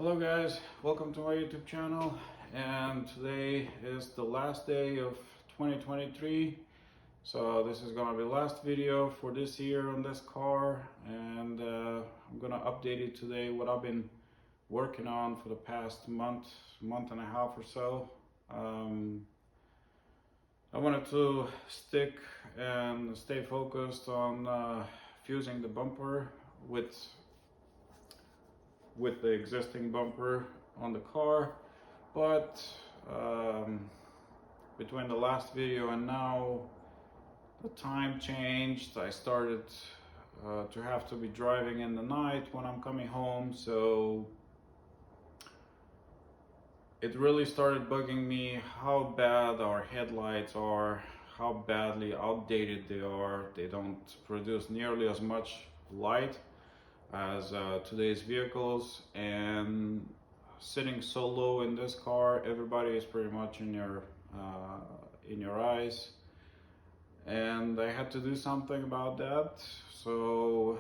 Hello guys, welcome to my YouTube channel, and today is the last day of 2023. So this is gonna be the last video for this year on this car, and I'm gonna update it today what I've been working on for the past month and a half or so. I wanted to stick and stay focused on fusing the bumper with the existing bumper on the car, but between the last video and now the time changed. I started to have to be driving in the night when I'm coming home, so it really started bugging me how bad our headlights are, how badly outdated they are. They don't produce nearly as much light as today's vehicles, and sitting so low in this car, everybody is pretty much in your eyes, and I had to do something about that. So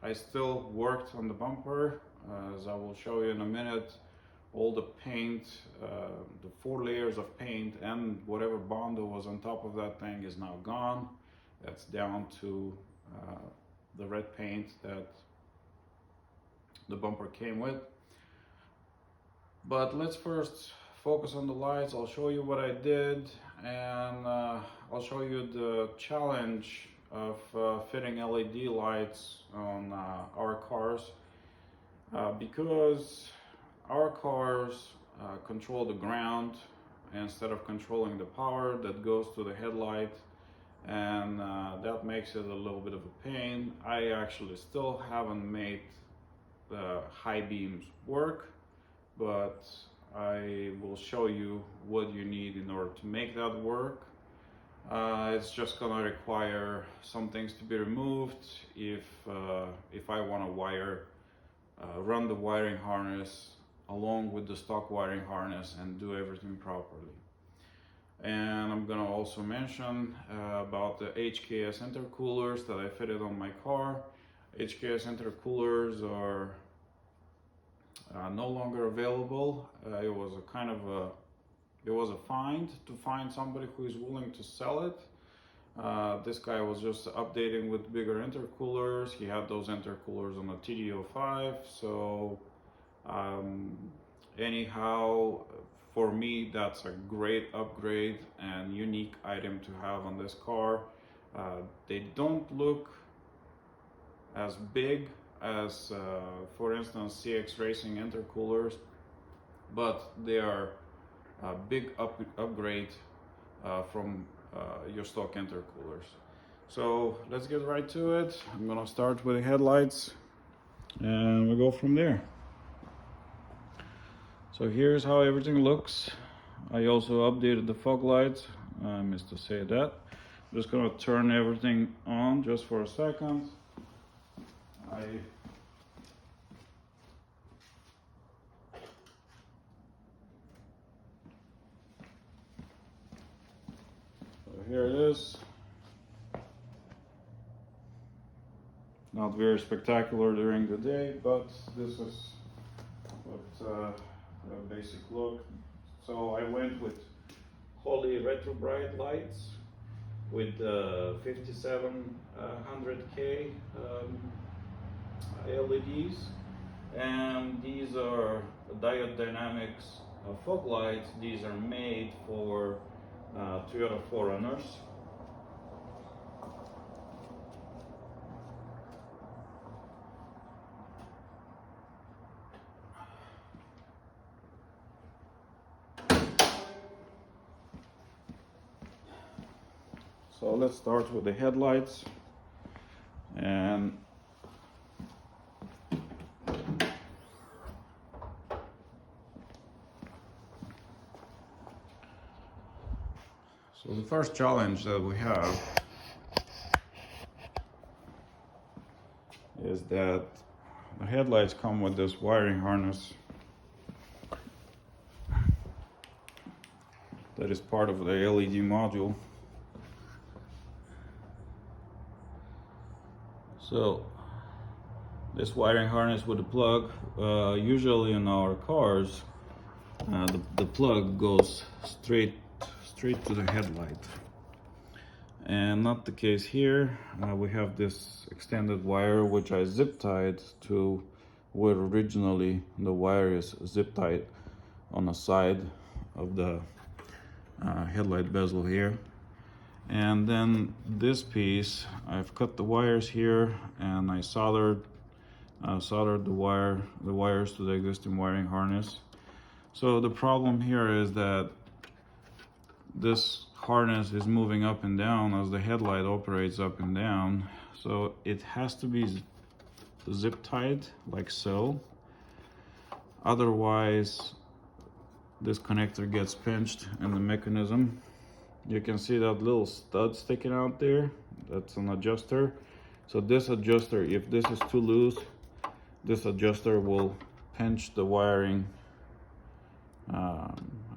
I still worked on the bumper, as I will show you in a minute. All the paint, the 4 layers of paint and whatever Bondo was on top of that thing is now gone. That's down to the red paint that the bumper came with. But let's first focus on the lights. I'll show you what I did, and I'll show you the challenge of fitting LED lights on our cars, because our cars control the ground instead of controlling the power that goes to the headlight, and that makes it a little bit of a pain. I actually still haven't made the high beams work, but I will show you what you need in order to make that work. It's just gonna require some things to be removed if I want to run the wiring harness along with the stock wiring harness and do everything properly. And I'm gonna also mention about the HKS intercoolers that I fitted on my car. HKS intercoolers are no longer available. It was a find to find somebody who is willing to sell it. This guy was just updating with bigger intercoolers. He had those intercoolers on a TD05, so anyhow, for me that's a great upgrade and unique item to have on this car. They don't look as big as for instance CX Racing intercoolers, but they are a big upgrade from your stock intercoolers. So let's get right to it. I'm gonna start with the headlights and we'll go from there. So here's how everything looks. I also updated the fog lights. I missed to say that. I'm just gonna turn everything on just for a second. So here it is. Not very spectacular during the day, but this is what a basic look. So I went with Holley retrobright lights with 5700K LEDs, and these are diode dynamics fog lights. These are made for Toyota 4Runners. So let's start with the headlights, and so the first challenge that we have is that the headlights come with this wiring harness that is part of the LED module. So this wiring harness with the plug. Usually in our cars, the plug goes straight to the headlight, and not the case here. We have this extended wire which I zip tied to where originally the wire is zip tied on the side of the headlight bezel here. And then this piece, I've cut the wires here and I soldered the wires to the existing wiring harness. So the problem here is that this harness is moving up and down as the headlight operates up and down. So it has to be zip tied like so. Otherwise, this connector gets pinched in the mechanism. You can see that little stud sticking out there. That's an adjuster. So this adjuster, if this is too loose, this adjuster will pinch the wiring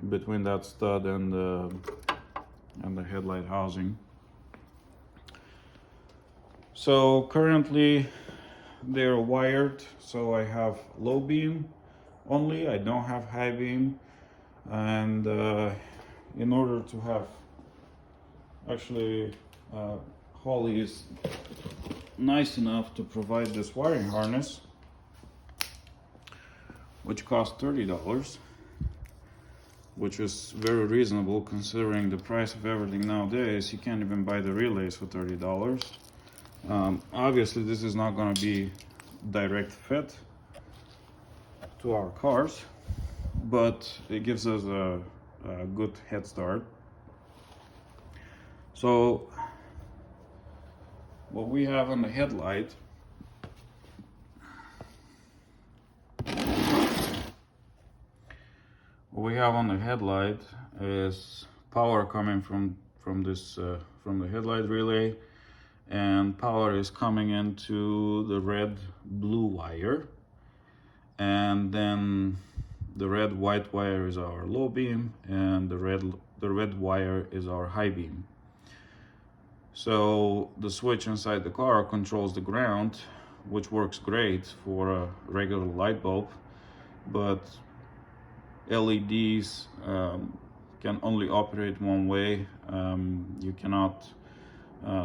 between that stud and the headlight housing. So currently they're wired, so I have low beam only, I don't have high beam. And in order to have, actually Holley is nice enough to provide this wiring harness, which costs $30, which is very reasonable considering the price of everything nowadays. You can't even buy the relays for $30. Obviously this is not going to be direct fit to our cars, but it gives us a good head start. So what we have on the headlight, is power coming from the headlight relay, and power is coming into the red blue wire, and then the red white wire is our low beam, and the red wire is our high beam. So the switch inside the car controls the ground, which works great for a regular light bulb, but LEDs can only operate one way. You cannot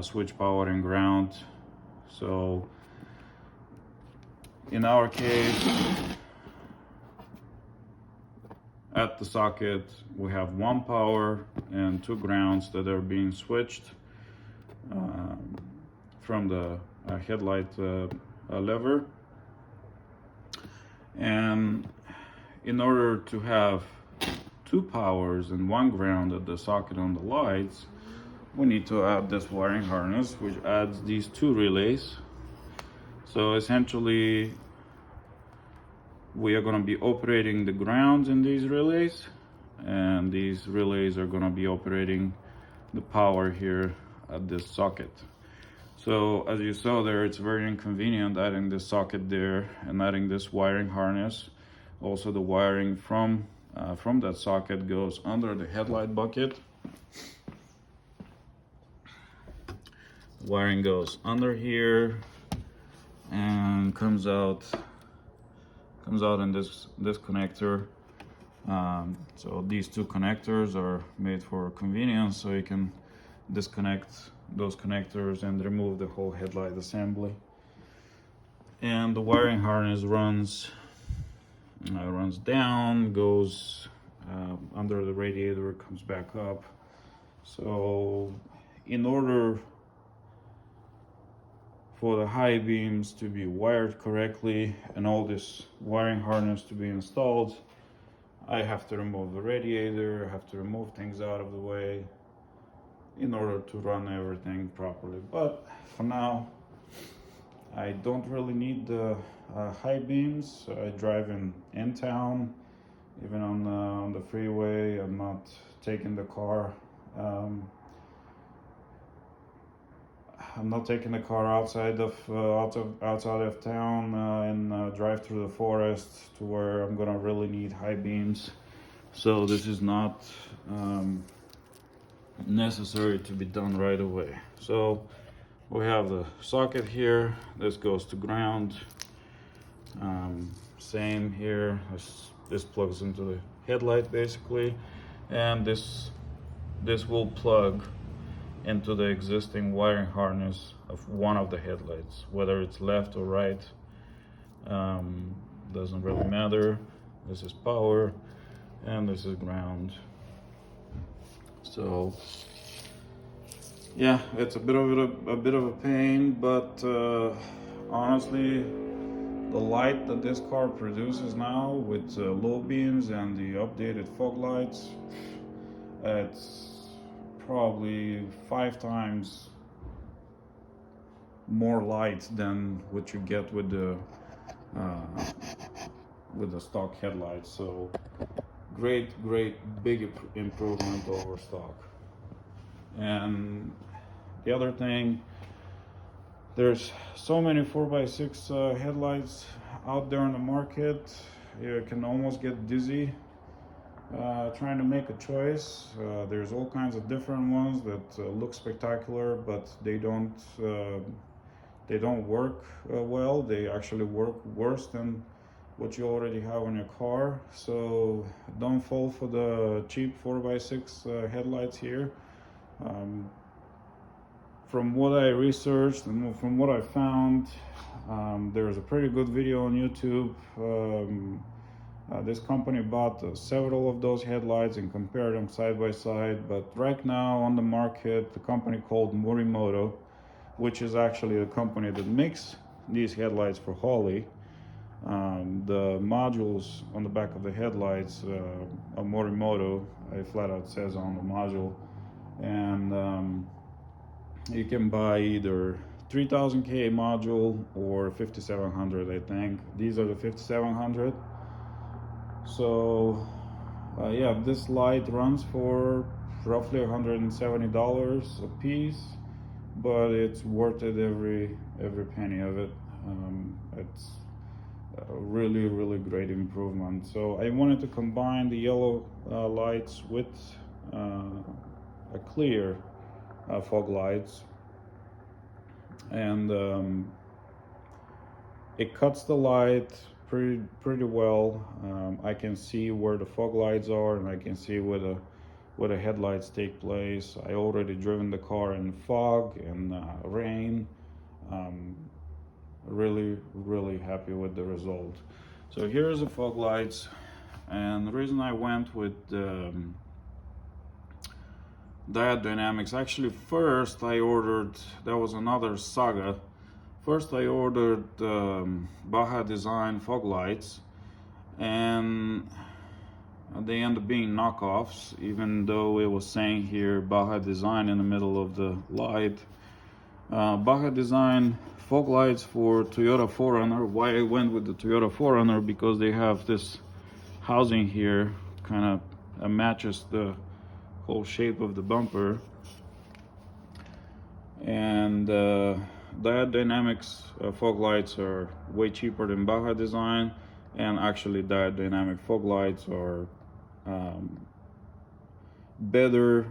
switch power and ground. So in our case, at the socket we have one power and two grounds that are being switched from the headlight lever. And in order to have two powers and one ground at the socket on the lights, we need to add this wiring harness, which adds these two relays. So essentially we are going to be operating the grounds in these relays, and these relays are going to be operating the power here at this socket. So as you saw there, it's very inconvenient adding this socket there and adding this wiring harness. Also the wiring from that socket goes under the headlight bucket. Wiring goes under here and comes out in this connector. So these two connectors are made for convenience, so you can disconnect those connectors and remove the whole headlight assembly. And the wiring harness runs down, goes under the radiator, comes back up. So in order for the high beams to be wired correctly and all this wiring harness to be installed, I have to remove the radiator, I have to remove things out of the way in order to run everything properly. But for now, I don't really need the high beams. I drive in town, even on the freeway. I'm not taking the car. I'm not taking the car outside of town and drive through the forest to where I'm gonna really need high beams. So this is not necessary to be done right away. So we have the socket here. This goes to ground. Same here. This plugs into the headlight basically, and this will plug into the existing wiring harness of one of the headlights, whether it's left or right, doesn't really matter. This is power and this is ground. So yeah, it's a bit of a pain, but honestly, the light that this car produces now with low beams and the updated fog lights, it's probably 5 times more light than what you get with the stock headlights. So great big improvement over stock. And the other thing, there's so many 4x6 headlights out there in the market, you can almost get dizzy trying to make a choice. There's all kinds of different ones that look spectacular, but they don't work well. They actually work worse than what you already have on your car. So don't fall for the cheap 4x6 headlights here. From what I researched and from what I found, there's a pretty good video on YouTube. This company bought several of those headlights and compared them side by side. But right now on the market, the company called Morimoto, which is actually a company that makes these headlights for Holley. The modules on the back of the headlights are Morimoto. It flat out says on the module. And you can buy either 3000K module or 5700, I think. These are the 5700. So yeah, this light runs for roughly $170 a piece, but it's worth it every penny of it. It's a really great improvement. So I wanted to combine the yellow lights with a clear fog lights, and it cuts the light pretty well. I can see where the fog lights are, and I can see where the headlights take place. I already driven the car in fog and rain. Really happy with the result. So here's the fog lights, and the reason I went with diode dynamics, actually first I ordered, that was another saga. First I ordered Baja Design fog lights, and they end up being knockoffs, even though it was saying here Baja Design in the middle of the light. Baja Design fog lights for Toyota 4Runner. Why I went with the Toyota 4Runner? Because they have this housing here, kind of matches the whole shape of the bumper. And diode dynamics fog lights are way cheaper than Baja Design, and actually diode dynamic fog lights are better.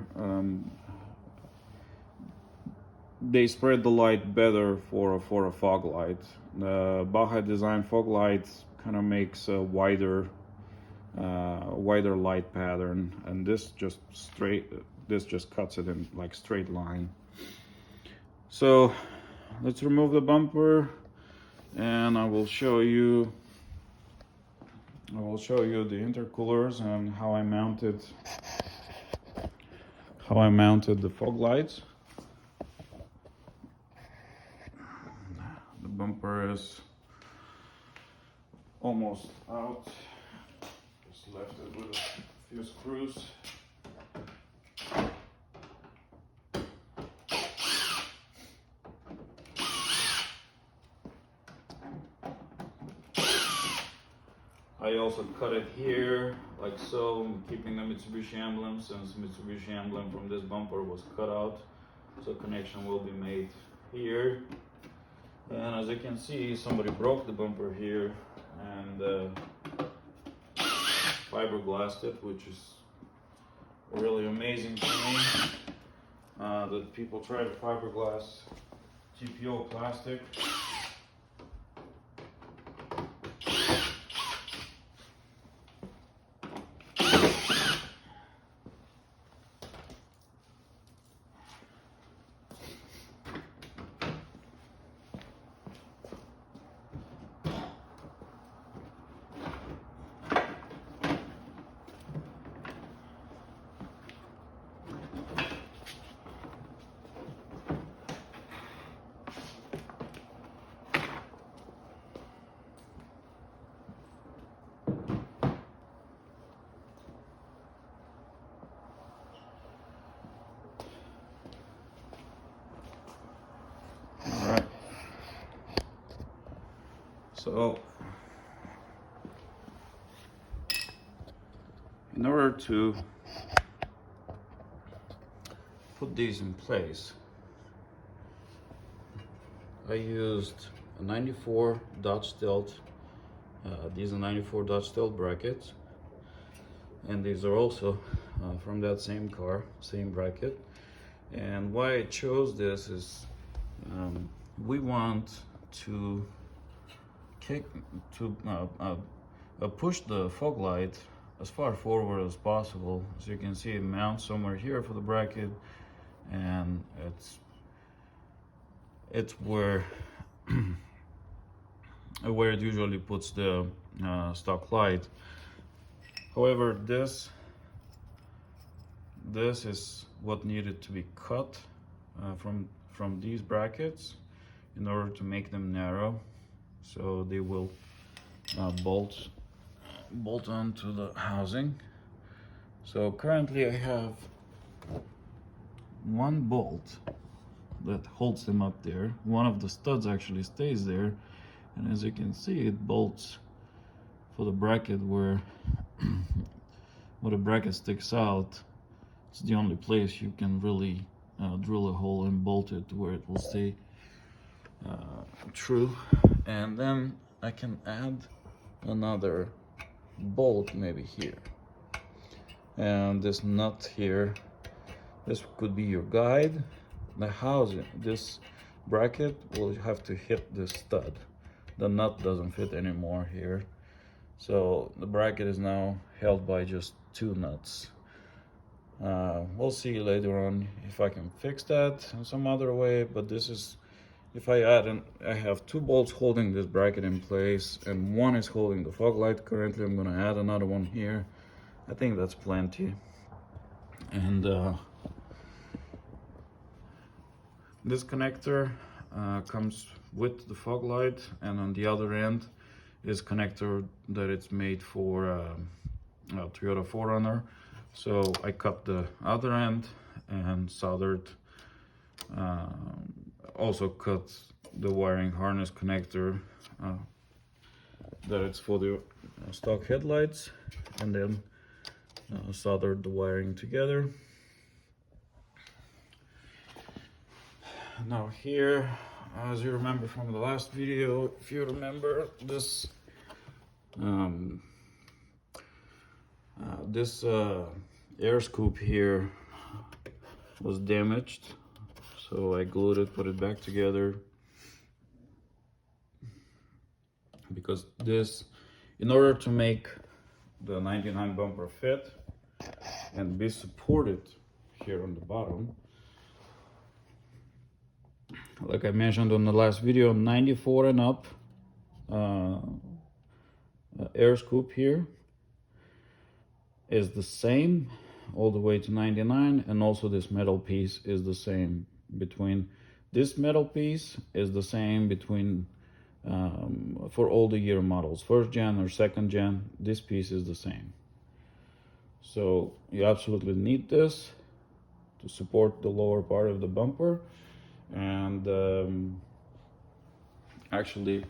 They spread the light better for a fog light. The Baja Design fog lights kind of makes a wider light pattern, and this just cuts it in like straight line. So let's remove the bumper, and I will show you the intercoolers and how I mounted the fog lights. The bumper is almost out. Just left it with a few screws. I also cut it here, like so, keeping the Mitsubishi emblem, since Mitsubishi emblem from this bumper was cut out. So connection will be made here. And as you can see, somebody broke the bumper here and fiberglassed it, which is really amazing to me, that people try to fiberglass TPO plastic. So in order to put these in place, I used a 94 Dodge Stealth. These are 94 Dodge Stealth brackets, and these are also from that same car, same bracket. And why I chose this is we want to push the fog light as far forward as possible. As you can see, it mounts somewhere here for the bracket, and it's where where it usually puts the stock light. However, this is what needed to be cut from these brackets in order to make them narrow, so they will bolt onto the housing. So currently I have one bolt that holds them up there. One of the studs actually stays there, and as you can see, it bolts for the bracket where the bracket sticks out. It's the only place you can really drill a hole and bolt it where it will stay true. And then I can add another bolt maybe here, and this nut here, this could be your guide. The housing, this bracket will have to hit this stud. The nut doesn't fit anymore here, so the bracket is now held by just two nuts. We'll see later on if I can fix that in some other way, but this is, if I have two bolts holding this bracket in place, and one is holding the fog light. Currently I'm going to add another one here. I think that's plenty. And this connector comes with the fog light, and on the other end is connector that it's made for Toyota 4Runner. So I cut the other end and soldered, also cut the wiring harness connector that it's for the stock headlights, and then soldered the wiring together. Now here, as you remember from the last video, if you remember, this air scoop here was damaged, so I glued it, put it back together, because this, in order to make the 99 bumper fit and be supported here on the bottom, like I mentioned on the last video, 94 and up air scoop here is the same all the way to 99, and also this metal piece is the same. Between this metal piece is the same between for all the year models, first gen or second gen, this piece is the same. So you absolutely need this to support the lower part of the bumper. And actually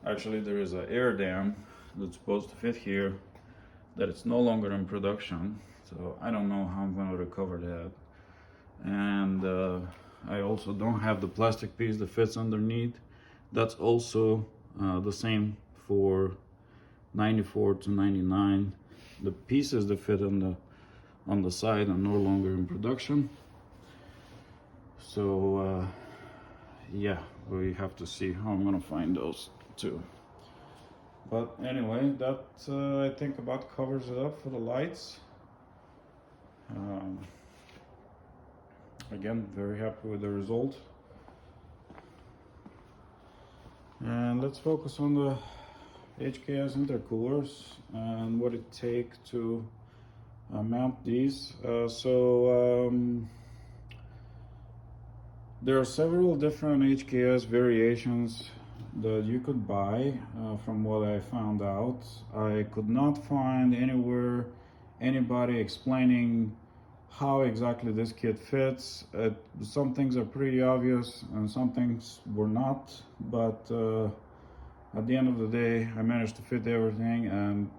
there is an air dam that's supposed to fit here that it's no longer in production, so I don't know how I'm going to recover that. And I also don't have the plastic piece that fits underneath. That's also the same for 94 to 99. The pieces that fit on the side are no longer in production. So yeah, we have to see how I'm gonna find those too. But anyway, that I think about covers it up for the lights. Again, very happy with the result. And let's focus on the HKS intercoolers and what it takes to mount these. There are several different HKS variations that you could buy. From what I found out, I could not find anywhere anybody explaining how exactly this kit fits. Some things are pretty obvious and some things were not, but at the end of the day, I managed to fit everything, and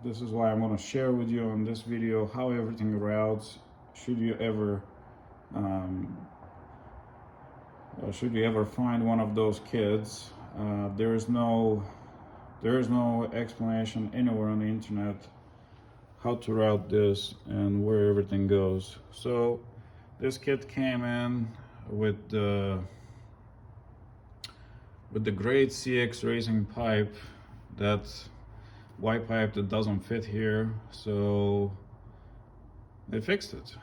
this is why I'm going to share with you on this video how everything routes. Should you ever find one of those kids, there is no explanation anywhere on the internet how to route this and where everything goes. So this kit came in with the great CX racing pipe, that's Y pipe that doesn't fit here, so they fixed it.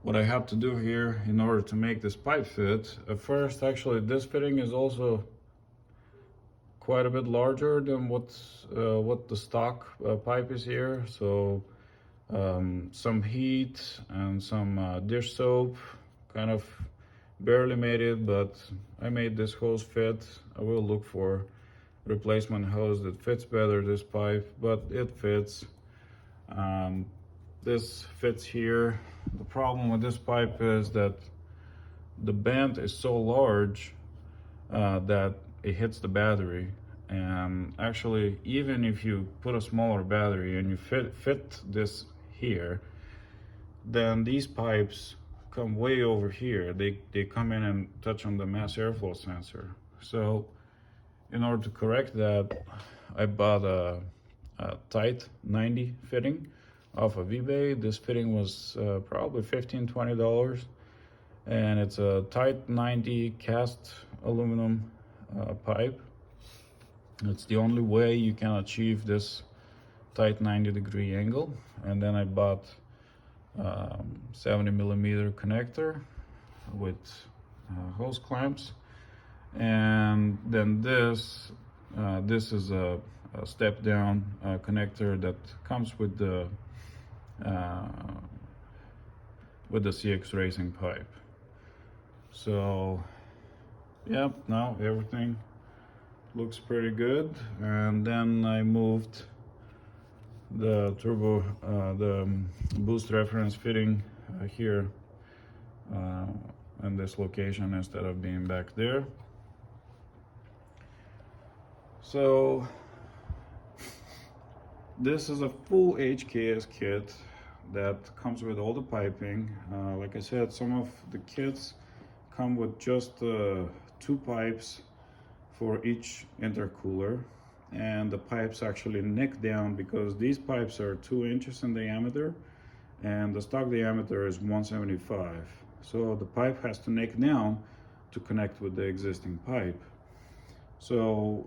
What I have to do here in order to make this pipe fit, at first actually this fitting is also quite a bit larger than what the stock pipe is here, so some heat and some dish soap kind of barely made it, but I made this hose fit. I will look for replacement hose that fits better this pipe, but it fits. This fits here. The problem with this pipe is that the bend is so large that it hits the battery, and actually even if you put a smaller battery and you fit this here, then these pipes come way over here. They come in and touch on the mass airflow sensor. So in order to correct that, I bought a tight 90 fitting off of eBay. This fitting was probably $15-20, and it's a tight 90 cast aluminum pipe. It's the only way you can achieve this tight 90-degree angle. And then I bought 70mm connector with hose clamps, and then this is a step down connector that comes with the CX racing pipe. So yeah, now everything looks pretty good. And then I moved the turbo, the boost reference fitting here in this location instead of being back there. So this is a full HKS kit that comes with all the piping. Like I said, some of the kits come with just 2 pipes for each intercooler, and the pipes actually neck down because these pipes are 2 inches in diameter and the stock diameter is 175. So the pipe has to neck down to connect with the existing pipe. So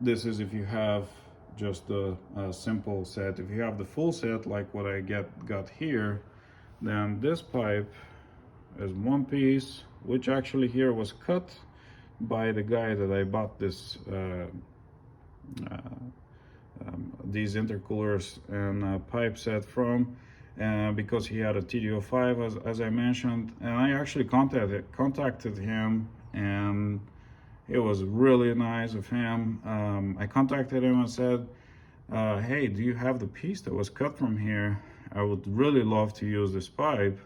this is if you have just a simple set. If you have the full set like what I got here, then this pipe is 1 piece, which actually here was cut by the guy that I bought this these intercoolers and pipe set from, because he had a TD05 as I mentioned, and I actually contacted him, and it was really nice of him. I contacted him and said, hey, do you have the piece that was cut from here? I would really love to use this pipe.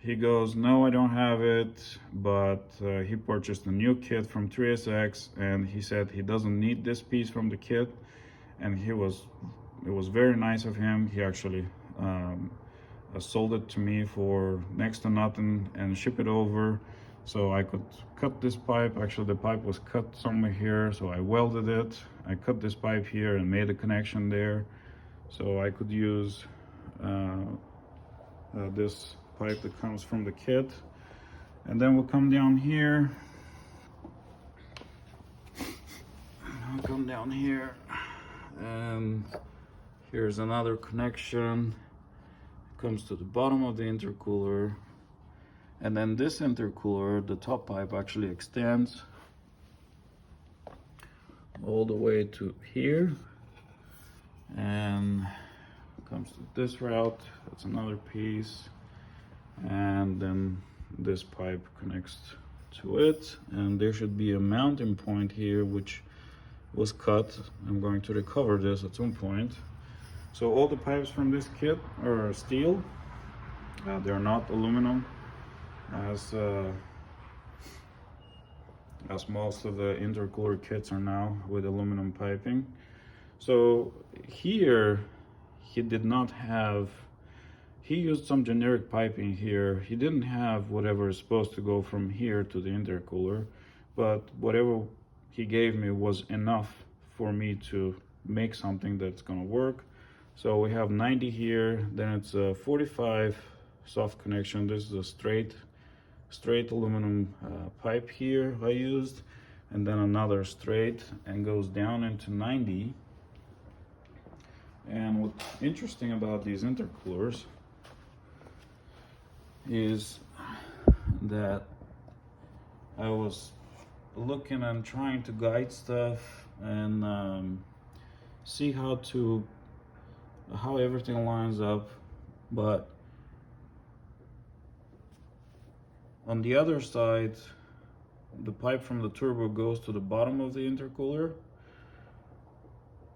He goes, no, I don't have it, but he purchased a new kit from 3SX, and he said he doesn't need this piece from the kit, and it was very nice of him. He actually sold it to me for next to nothing and ship it over, so I could cut this pipe. Actually, the pipe was cut somewhere here, so I welded it. I cut this pipe here and made a connection there, so I could use this pipe that comes from the kit. And then we'll come down here. I'll come down here, and here's another connection. It comes to the bottom of the intercooler, and then this intercooler, the top pipe actually extends all the way to here and comes to this route. That's another piece, and then this pipe connects to it, and there should be a mounting point here which was cut. I'm going to recover this at some point. So all the pipes from this kit are steel, they're not aluminum. as most of the intercooler kits are now with aluminum piping. So here he did not have, he used some generic piping here. He didn't have whatever is supposed to go from here to the intercooler, but whatever he gave me was enough for me to make something that's gonna work. So we have 90 here, then it's a 45 soft connection. This is a straight aluminum pipe here I used, and then another straight, and goes down into 90. And what's interesting about these intercoolers is that I was looking and trying to guide stuff and see how everything lines up, but on the other side the pipe from the turbo goes to the bottom of the intercooler.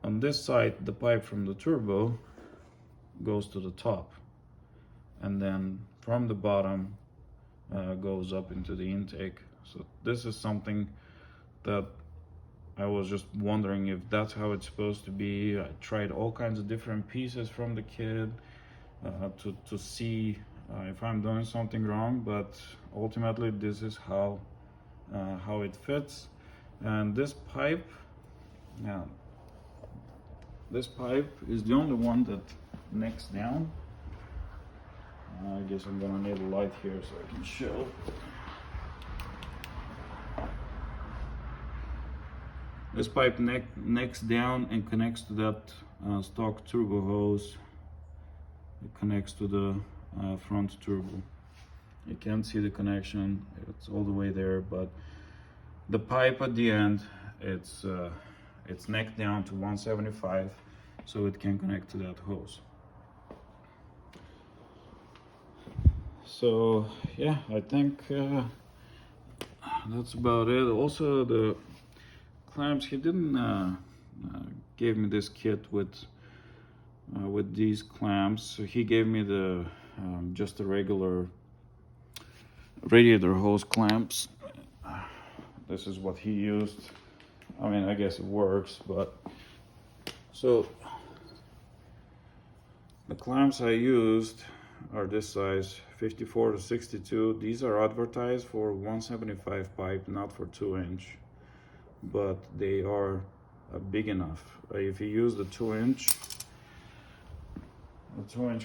On this side the pipe from the turbo goes to the top, and then from the bottom goes up into the intake. So this is something that I was just wondering if that's how it's supposed to be. I tried all kinds of different pieces from the kit to see if I'm doing something wrong, but ultimately this is how it fits. And this pipe, this pipe is the only one that necks down. I guess I'm gonna need a light here so I can show. This pipe necks down and connects to that stock turbo hose. It connects to the front turbo. You can't see the connection, it's all the way there, but the pipe at the end, it's necked down to 175, so it can connect to that hose. So yeah, I think that's about it. Also, the clamps, he didn't gave me this kit with these clamps. So he gave me the just the regular radiator hose clamps. This is what he used. I mean, I guess it works, but so the clamps I used are this size, 54 to 62. These are advertised for 175 pipe, not for 2-inch, but they are big enough. If you use the 2-inch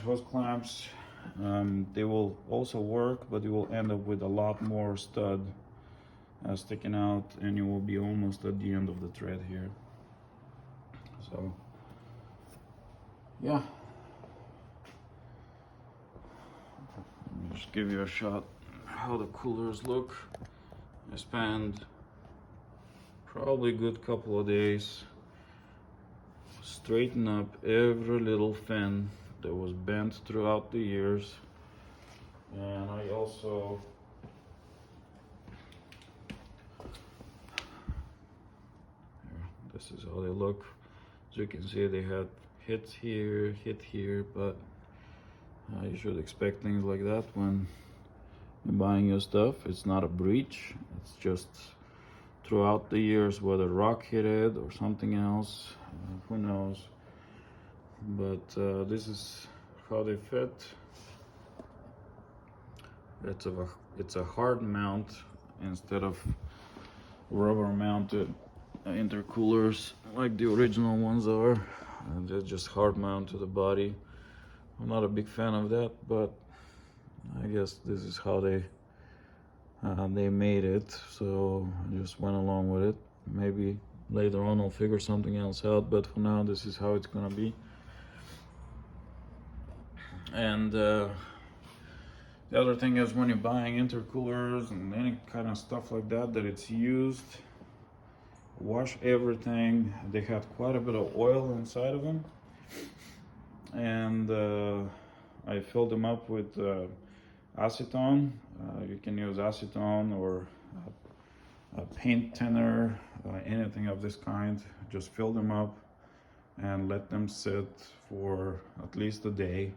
hose clamps, they will also work, but you will end up with a lot more stud sticking out, and you will be almost at the end of the thread here. So yeah, let me just give you a shot how the coolers look. I spent probably a good couple of days straighten up every little fin that was bent throughout the years, and I also this is how they look. As you can see, they had hit here, but you should expect things like that when you're buying your stuff. It's not a breach, it's just throughout the years, whether rock hit it or something else, who knows. But this is how they fit. It's a hard mount instead of rubber mounted intercoolers like the original ones are. And they're just hard mount to the body. I'm not a big fan of that, but I guess this is how they made it, so I just went along with it. Maybe later on I'll figure something else out, but for now this is how it's gonna be. And the other thing is, when you're buying intercoolers and any kind of stuff like that it's used, wash everything. They had quite a bit of oil inside of them, and I filled them up with acetone. You can use acetone or a paint thinner, anything of this kind. Just fill them up and let them sit for at least a day.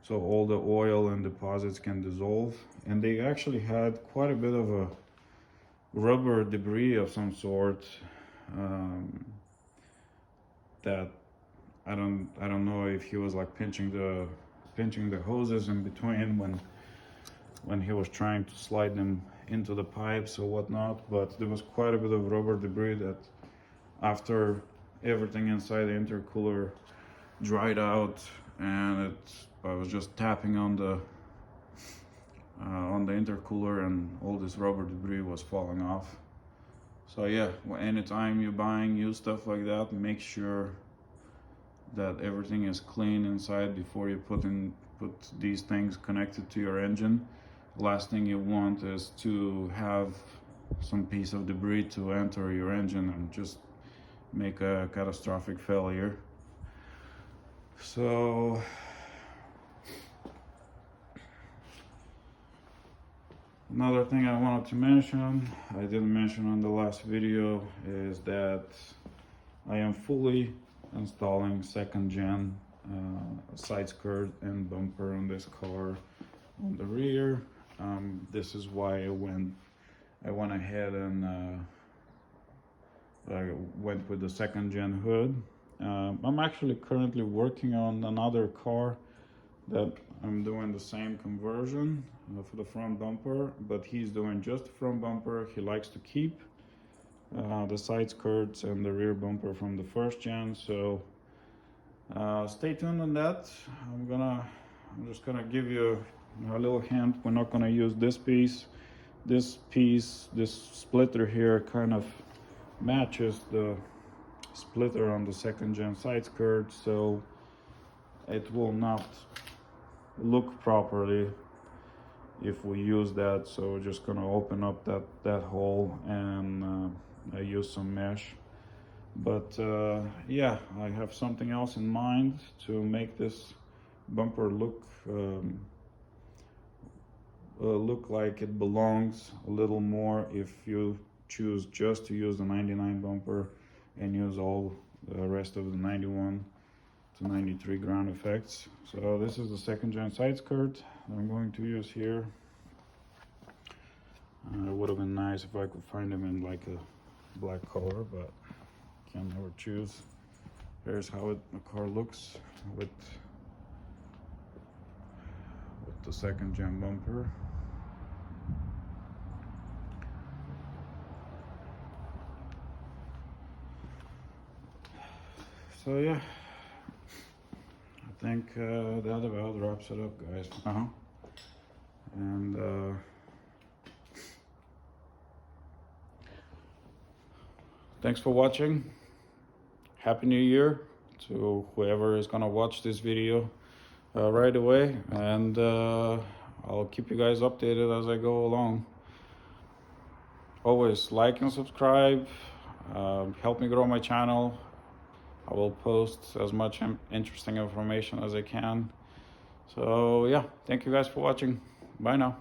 so all the oil and deposits can dissolve. And they actually had quite a bit of a rubber debris of some sort, that I don't know if he was like pinching the hoses in between when he was trying to slide them into the pipes or whatnot, but there was quite a bit of rubber debris that after everything inside the intercooler dried out, and I was just tapping on the intercooler and all this rubber debris was falling off. So yeah, anytime you're buying used stuff like that, make sure that everything is clean inside before you put these things connected to your engine. Last thing you want is to have some piece of debris to enter your engine and just make a catastrophic failure. So another thing I wanted to mention, I didn't mention on the last video, is that I am fully installing second gen side skirt and bumper on this car on the rear. This is why I went ahead and I went with the second gen hood. I'm actually currently working on another car that I'm doing the same conversion for the front bumper, but he's doing just the front bumper. He likes to keep the side skirts and the rear bumper from the first gen, so stay tuned on that. I'm just gonna give you a little hint. We're not gonna use this piece. This splitter here kind of matches the splitter on the second gen side skirt, so it will not look properly if we use that. So we're just gonna open up that hole and I use some mesh. But yeah, I have something else in mind to make this bumper look like it belongs a little more, if you choose just to use the 99 bumper and use all the rest of the 91 to 93 ground effects. So this is the second gen side skirt I'm going to use here. It would have been nice if I could find them in like a black color, but can never choose. Here's how the car looks with the second gen bumper. So yeah, I think that about wraps it up, guys. And thanks for watching. Happy New Year to whoever is gonna watch this video right away, and I'll keep you guys updated as I go along. Always like and subscribe, help me grow my channel. I will post as much interesting information as I can. So yeah, thank you guys for watching. Bye now.